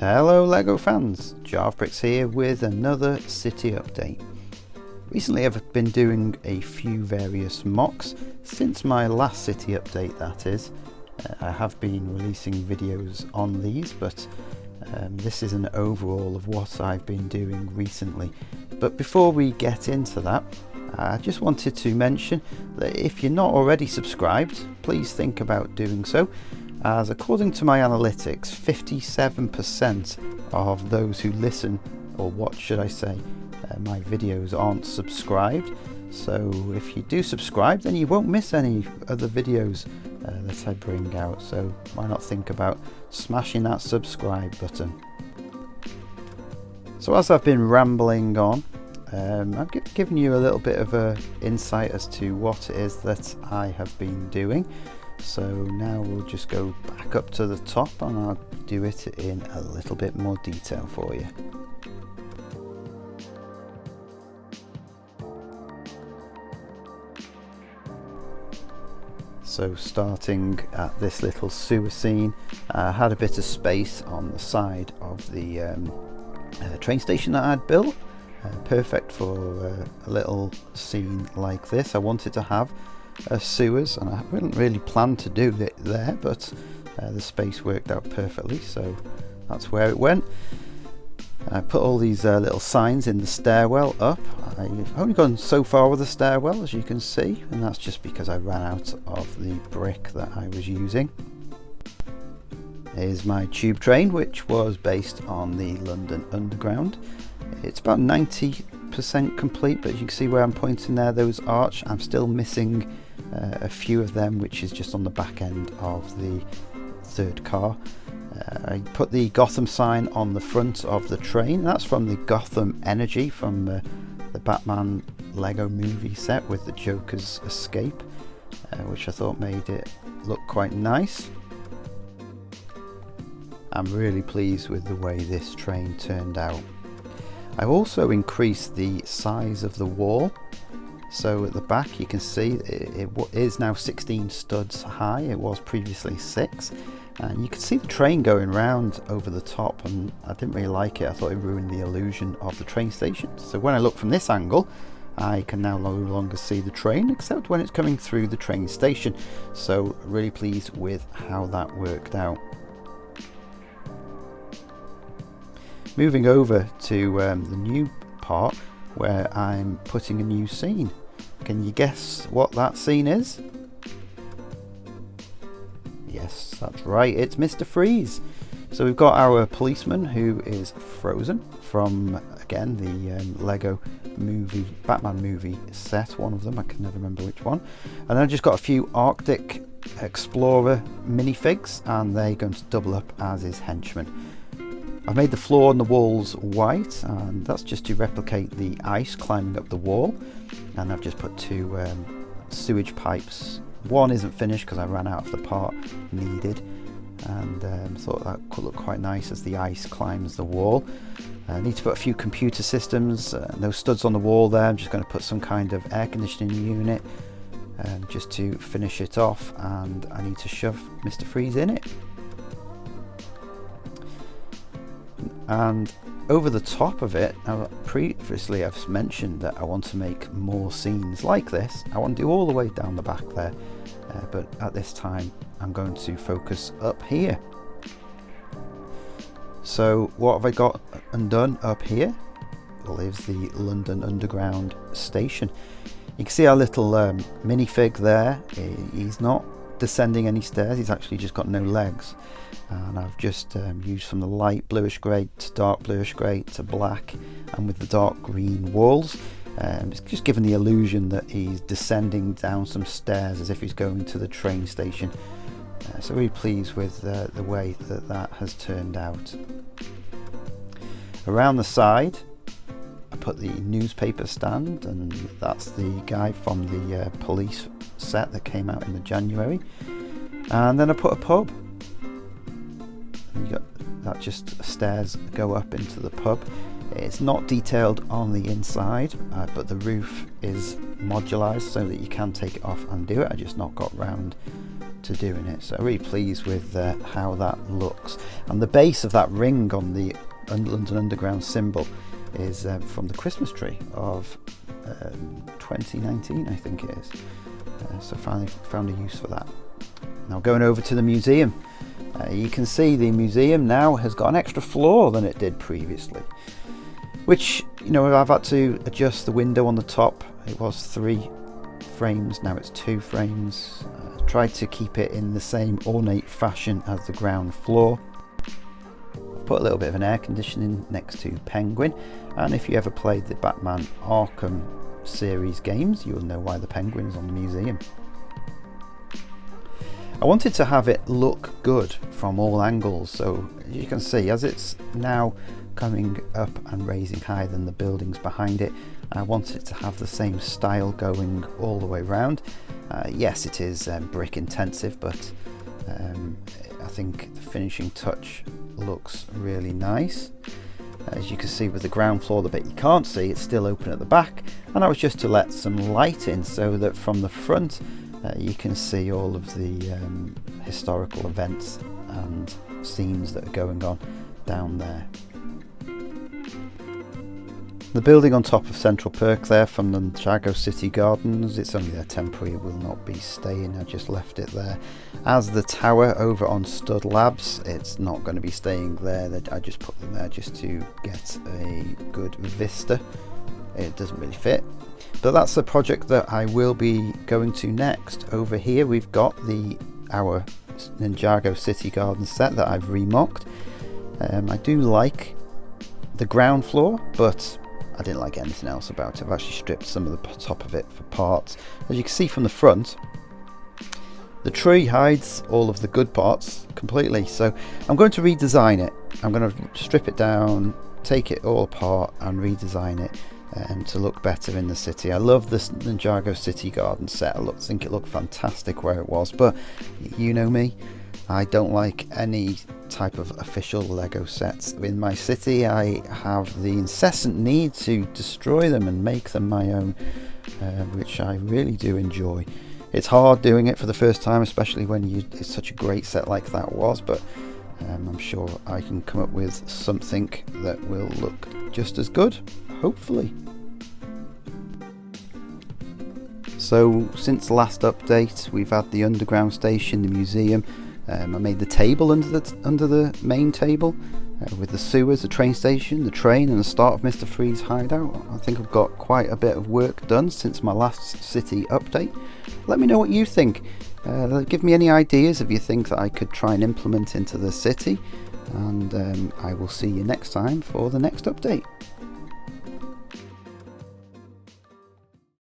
Hello LEGO fans, Jarvbricks here with another city update. Recently I've been doing a few various mocks since my last city update, that is. I have been releasing videos on these, but this is an overall of what I've been doing recently. But before we get into that, I just wanted to mention that if you're not already subscribed, please think about doing so, as according to my analytics, 57% of those who listen, or watch should I say, my videos aren't subscribed. So if you do subscribe, then you won't miss any other videos that I bring out. So why not think about smashing that subscribe button. So as I've been rambling on, I've given you a little bit of an insight as to what it is that I have been doing. So now we'll just go back up to the top and I'll do it in a little bit more detail for you. So starting at this little sewer scene, I had a bit of space on the side of the train station that I'd built. Perfect for a little scene like this. I wanted to have sewers, and I hadn't really planned to do it there, but the space worked out perfectly, so that's where it went. I put all these little signs in the stairwell up. I've only gone so far with the stairwell, as you can see, and that's just because I ran out of the brick that I was using. Here's my tube train, which was based on the London Underground. It's about 90% complete, but you can see where I'm pointing there, those arch. I'm still missing a few of them, which is just on the back end of the third car. I put the Gotham sign on the front of the train. That's from the Gotham Energy from the Batman Lego movie set with the Joker's escape, which I thought made it look quite nice. I'm really pleased with the way this train turned out. I've also increased the size of the wall. So at the back you can see it is now 16 studs high. It was previously 6. And you can see the train going round over the top, and I didn't really like it. I thought it ruined the illusion of the train station. So when I look from this angle, I can now no longer see the train except when it's coming through the train station. So really pleased with how that worked out. Moving over to the new part where I'm putting a new scene. Can you guess what that scene is? Yes, that's right, it's Mr. Freeze. So we've got our policeman who is frozen from, again, the Lego movie, Batman movie set, one of them, I can never remember which one. And then I've just got a few Arctic Explorer minifigs, and they're going to double up as his henchmen. I've made the floor and the walls white, and that's just to replicate the ice climbing up the wall. And I've just put 2 sewage pipes. One isn't finished because I ran out of the part needed, and thought that could look quite nice as the ice climbs the wall. I need to put a few computer systems, no studs on the wall there. I'm just going to put some kind of air conditioning unit just to finish it off, and I need to shove Mr. Freeze in it. And over the top of it, now previously I've mentioned that I want to make more scenes like this. I want to do all the way down the back there, but at this time I'm going to focus up here. So what have I got undone up here? Well, is the London Underground station. You can see our little minifig there. He's not descending any stairs, he's actually just got no legs. And I've just used from the light bluish grey to dark bluish grey to black, and with the dark green walls, it's just given the illusion that he's descending down some stairs as if he's going to the train station. So really pleased with the way that that has turned out. Around the side I put the newspaper stand, and that's the guy from the police set that came out in the January. And then I put a pub. You got that, just stairs go up into the pub. It's not detailed on the inside, but the roof is modularized so that you can take it off and do it. I just not got round to doing it. So really pleased with how that looks. And the base of that ring on the London Underground symbol is from the Christmas tree of 2019, I think it is. So finally found a use for that. Now going over to the museum, you can see the museum now has got an extra floor than it did previously, which, you know, I've had to adjust the window on the top. It was 3 frames, now it's 2 frames. Tried to keep it in the same ornate fashion as the ground floor. Put a little bit of an air conditioning next to Penguin, and if you ever played the Batman Arkham series games, you'll know why the Penguin is on the museum. I wanted to have it look good from all angles, so as you can see, as it's now coming up and raising higher than the buildings behind it, I want it to have the same style going all the way around. Yes, it is brick intensive, but I think the finishing touch looks really nice. As you can see with the ground floor, the bit you can't see, it's still open at the back, and that was just to let some light in so that from the front you can see all of the historical events and scenes that are going on down there. The building on top of Central Perk there from the Jago City Gardens, it's only there temporary, it will not be staying, I just left it there. As the tower over on Stud Labs, it's not going to be staying there, I just put them there just to get a good vista. It doesn't really fit, but that's the project that I will be going to next. Over here we've got our Ninjago City Garden set that I've remocked. I do like the ground floor, but I didn't like anything else about it. I've actually stripped some of the top of it for parts. As you can see from the front, the tree hides all of the good parts completely, so I'm going to redesign it. I'm going to strip it down, take it all apart and redesign it to look better in the city. I love this Ninjago City Garden set. I think it looked fantastic where it was, but you know me, I don't like any type of official Lego sets in my city. I have the incessant need to destroy them and make them my own, which I really do enjoy. It's hard doing it for the first time, especially when it's such a great set like that was, but I'm sure I can come up with something that will look just as good, hopefully. So since the last update, we've had the underground station, the museum. I made the table under the main table with the sewers, the train station, the train, and the start of Mr. Freeze hideout. I think I've got quite a bit of work done since my last city update. Let me know what you think. Give me any ideas if you think that I could try and implement into the city, and I will see you next time for the next update.